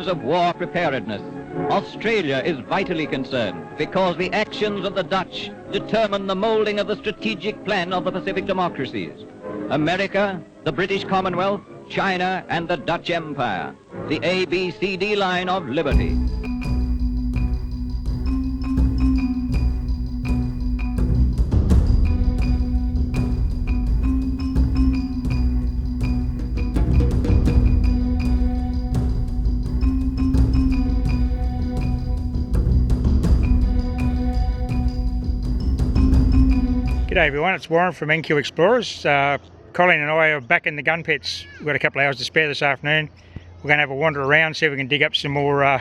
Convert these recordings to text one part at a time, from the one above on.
terms of war preparedness, Australia is vitally concerned because the actions of the Dutch determine the molding of the strategic plan of the Pacific democracies. America, the British Commonwealth, China, and the Dutch Empire, the ABCD line of liberty. G'day everyone, it's Warren from NQ Explorers. Colleen and I are back in the gun pits. We've got a couple of hours to spare this afternoon. We're going to have a wander around, see if we can dig up some more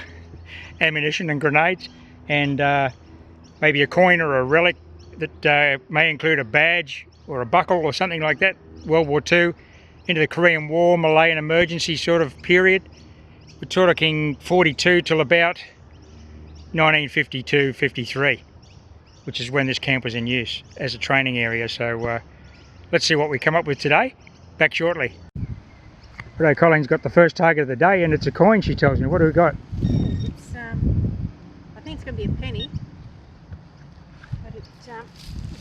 ammunition and grenades, and maybe a coin or a relic that may include a badge or a buckle or something like that. World War II, into the Korean War, Malayan emergency sort of period. We're talking 42 till about 1952-53. which is when this camp was in use as a training area. So let's see what we come up with today. Back shortly. Righto, Colleen's got the first target of the day, and it's a coin, she tells me. What do we got? It's I think it's going to be a penny, but it's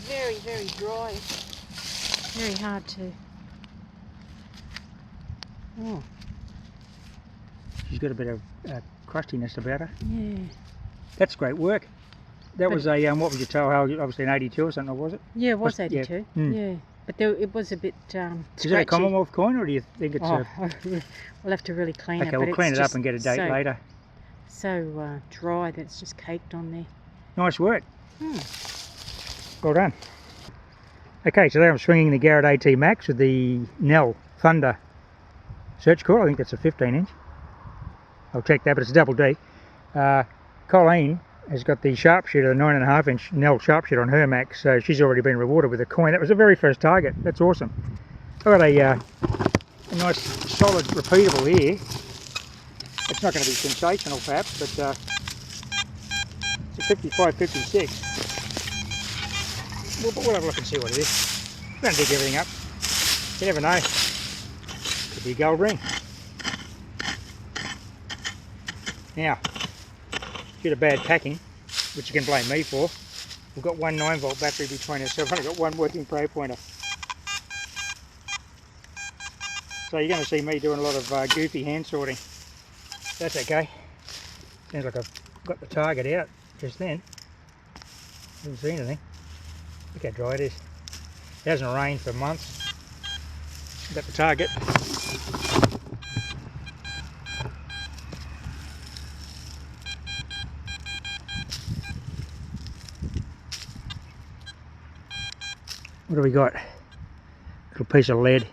very, very dry. Very hard to... Oh. She's got a bit of crustiness about her. Yeah. That's great work. That was a, what was your tow? Obviously an 82 or something, was it? Yeah, it was 82. Yeah. Yeah. But there, it was a bit Is it a Commonwealth coin, or do you think it's a... We'll have to really clean it. Okay, we'll clean it up and get a date later. So dry that it's just caked on there. Nice work. Well done. Okay, so there I'm swinging the Garrett AT Max with the Nell Thunder search core. I think that's a 15-inch. I'll check that, but it's a double D. Colleen has got the sharpshooter, the 9.5-inch Nell sharpshooter on her Max, so she's already been rewarded with a coin. That was the very first target. That's awesome. I've got a nice, solid, repeatable here. It's not going to be sensational, perhaps, but it's a 55-56. We'll have a look and see what it is. We don't dig everything up. You never know. Could be a gold ring. Now, due to bad packing, which you can blame me for, we've got one 9-volt battery between us, so I've only got one working pro pointer. So you're going to see me doing a lot of goofy hand sorting. That's okay. Sounds like I've got the target out just then. Haven't seen anything. Look how dry it is. It hasn't rained for months. Got the target. What do we got? Little piece of lead.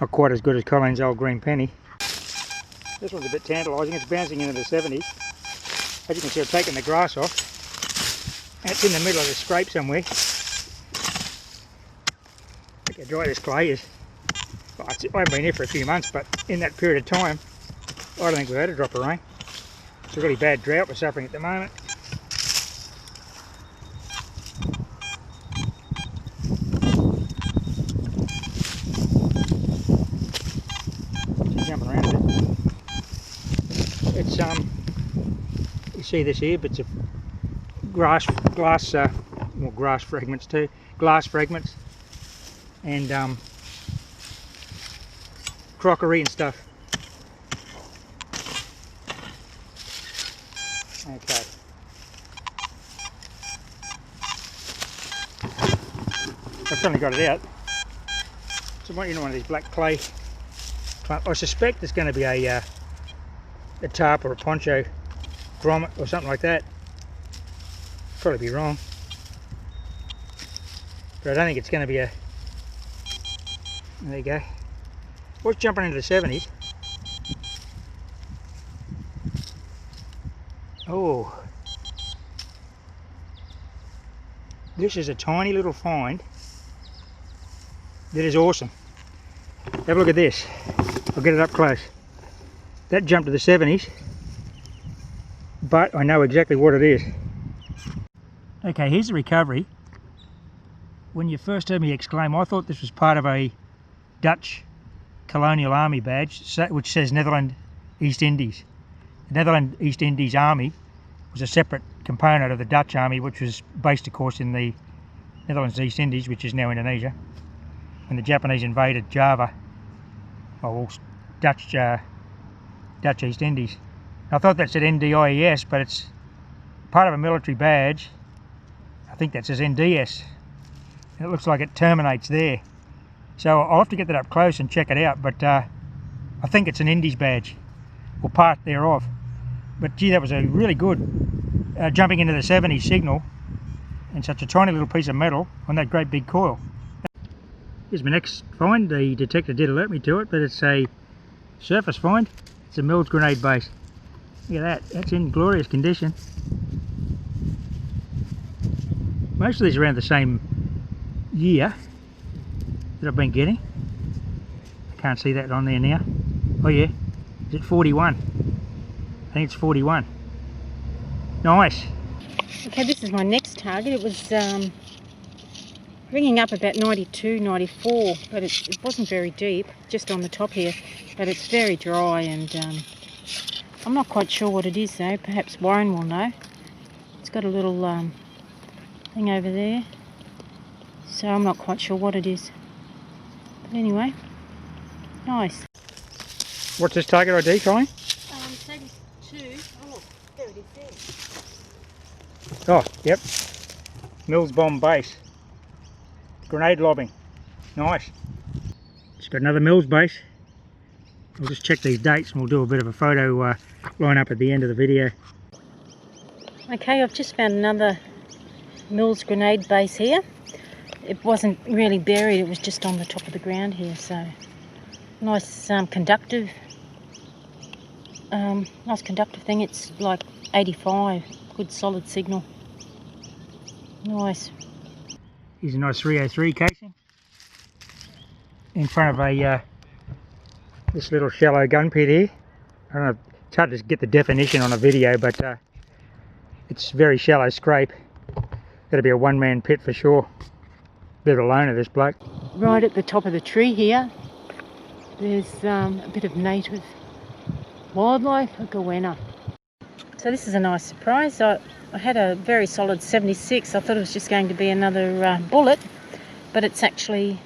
Not quite as good as Colleen's old green penny. This one's a bit tantalising. It's bouncing into the 70s. As you can see, I've taken the grass off. And it's in the middle of the scrape somewhere. Look how dry this clay is. Well, I haven't been here for a few months, but in that period of time, I don't think we've had a drop of rain. It's a really bad drought we're suffering at the moment. Jumping around a bit. It's you see this here, bits of glass fragments too, glass fragments, and crockery and stuff. Okay. I've finally got it out. So I want one of these black clay. I suspect it's going to be a tarp or a poncho grommet or something like that. Probably be wrong, but I don't think it's going to be a... There you go. What's jumping into the 70s? Oh, this is a tiny little find that is awesome. Have a look at this. I'll get it up close. That jumped to the 70s, but I know exactly what it is. Okay, here's the recovery. When you first heard me exclaim, I thought this was part of a Dutch Colonial Army badge, which says Netherlands East Indies. The Netherlands East Indies Army was a separate component of the Dutch army, which was based, of course, in the Netherlands East Indies, which is now Indonesia. When the Japanese invaded Java, or Dutch East Indies. I thought that said NDIES, but it's part of a military badge. I think that says NDS. And it looks like it terminates there. So I'll have to get that up close and check it out, but I think it's an Indies badge, or part thereof. But gee, that was a really good jumping into the 70s signal in such a tiny little piece of metal on that great big coil. Here's my next find. The detector did alert me to it, but it's a surface find. It's a Mills grenade base. Look at that, that's in glorious condition. Most of these are around the same year that I've been getting. I can't see that on there now. Oh yeah, is it 41? I think it's 41. Nice. Okay, this is my next target. It was ringing up about 92, 94, but it wasn't very deep, just on the top here. But it's very dry, and I'm not quite sure what it is though. Perhaps Warren will know. It's got a little thing over there, so I'm not quite sure what it is. But anyway, nice. What's this target ID, Colleen? 32. Oh, there it is there. Oh, yep. Mills bomb base. Grenade lobbing. Nice. Just got another Mills base. I'll just check these dates and we'll do a bit of a photo line up at the end of the video. Okay, I've just found another Mills grenade base here. It wasn't really buried, it was just on the top of the ground here, so nice conductive thing. It's like 85, good solid signal. Nice. Here's a nice 303 casing in front of a this little shallow gun pit here. I don't know, it's hard to get the definition on a video, but it's very shallow scrape. That'll be a one-man pit for sure. Bit of a loner, this bloke. Right at the top of the tree here, there's a bit of native wildlife, a goanna. So this is a nice surprise. I had a very solid 76. I thought it was just going to be another bullet, but it's actually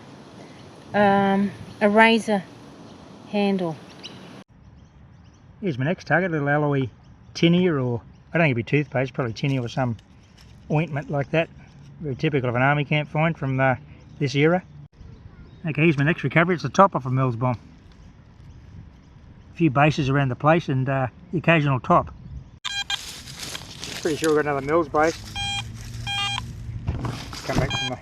a razor handle. Here's my next target, a little alloy tinea, or I don't think it'd be toothpaste, probably tinea or some ointment like that. Very typical of an army camp find from this era. Okay, here's my next recovery. It's the top off a Mills bomb. A few bases around the place and the occasional top. Pretty sure we've got another Mills base. Come back from the...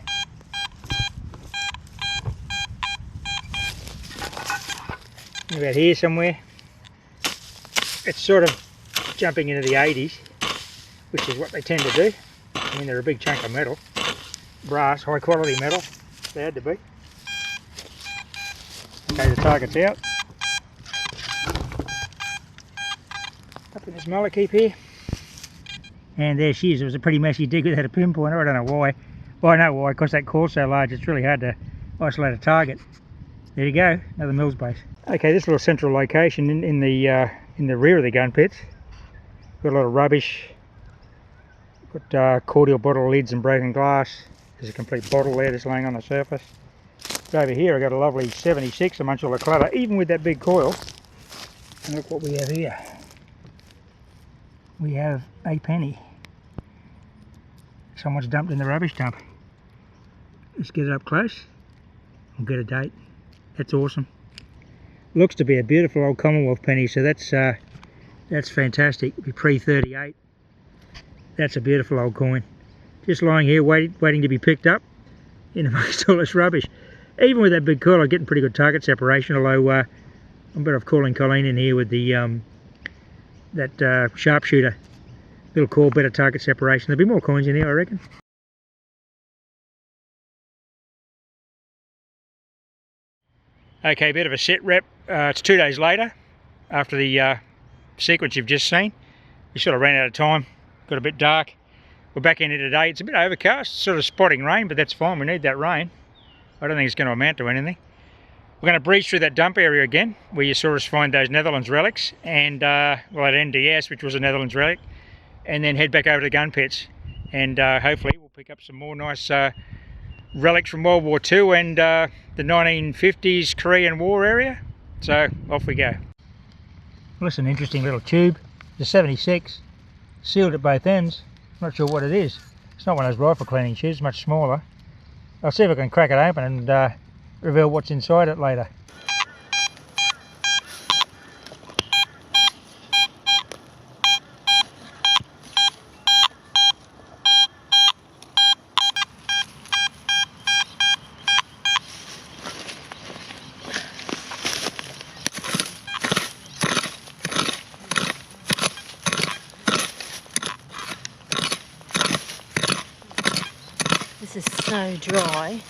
about here somewhere. It's sort of jumping into the 80s, which is what they tend to do. I mean, they're a big chunk of metal. Brass, high quality metal. They had to be. Okay, the target's out. Up in this mullock heap here. And there she is. It was a pretty messy dig without a pinpointer. I don't know why. Well, I know why, because that core's so large, it's really hard to isolate a target. There you go, another Mills base. Okay, this little central location in the rear of the gun pits. Got a lot of rubbish. Got cordial bottle lids and broken glass. There's a complete bottle there just laying on the surface. But over here I've got a lovely 76 amongst all the clutter, even with that big coil. And look what we have here. We have a penny. Someone's dumped in the rubbish dump. Let's get it up close. We'll get a date. That's awesome. Looks to be a beautiful old Commonwealth penny, so that's fantastic. It'll be pre-38. That's a beautiful old coin. Just lying here waiting to be picked up in amongst all this rubbish. Even with that big coil, I'm getting pretty good target separation, although I'm better off calling Colleen in here with the that sharpshooter. Little core, better target separation. There'll be more coins in here, I reckon. Okay, bit of a set rep. It's 2 days later after the sequence you've just seen. We sort of ran out of time, got a bit dark. We're back in here today. It's a bit overcast, sort of spotting rain, but that's fine. We need that rain. I don't think it's going to amount to anything. We're going to breeze through that dump area again, where you saw us find those Netherlands relics, and well, at NDS, which was a Netherlands relic, and then head back over to the gun pits, and hopefully we'll pick up some more nice relics from World War II and the 1950s Korean War area. So off we go. Well, it's an interesting little tube. It's a 76, sealed at both ends. Not sure what it is. It's not one of those rifle cleaning tubes, much smaller. I'll see if I can crack it open and reveal what's inside it later. This is so dry.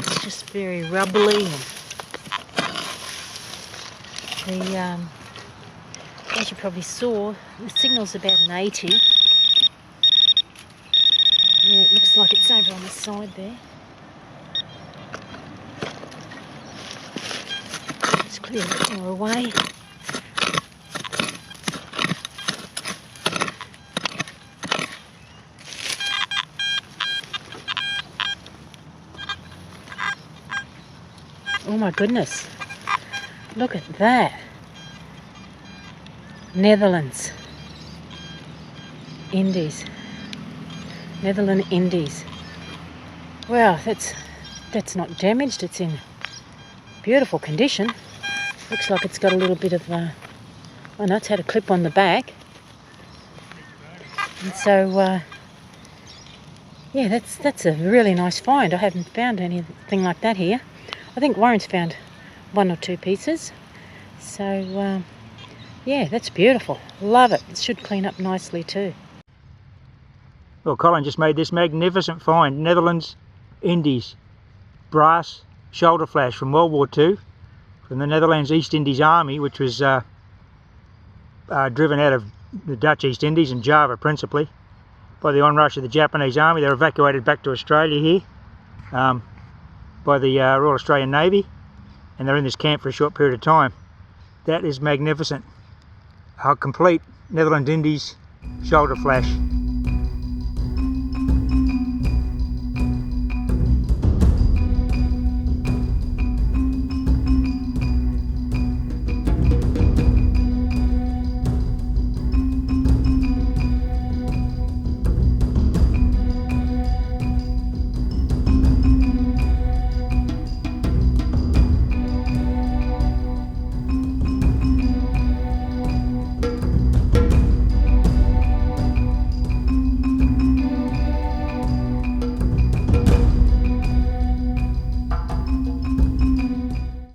It's just very rubbly. And the as you probably saw, the signal's about an 80. Yeah, it looks like it's over on the side there. Let's clear a bit more away. Oh my goodness, look at that. Netherlands Indies. Netherlands Indies. Wow, that's not damaged, it's in beautiful condition. Looks like it's got a little bit of oh no, it's had a clip on the back. And so yeah, that's a really nice find. I haven't found anything like that here. I think Warren's found 1 or 2 pieces. So yeah, that's beautiful. Love it. It should clean up nicely too. Well, Colin just made this magnificent find. Netherlands Indies brass shoulder flash from World War II, from the Netherlands East Indies Army, which was driven out of the Dutch East Indies and Java principally by the onrush of the Japanese Army. They were evacuated back to Australia here by the Royal Australian Navy, and they're in this camp for a short period of time. That is magnificent. A complete Netherlands Indies shoulder flash.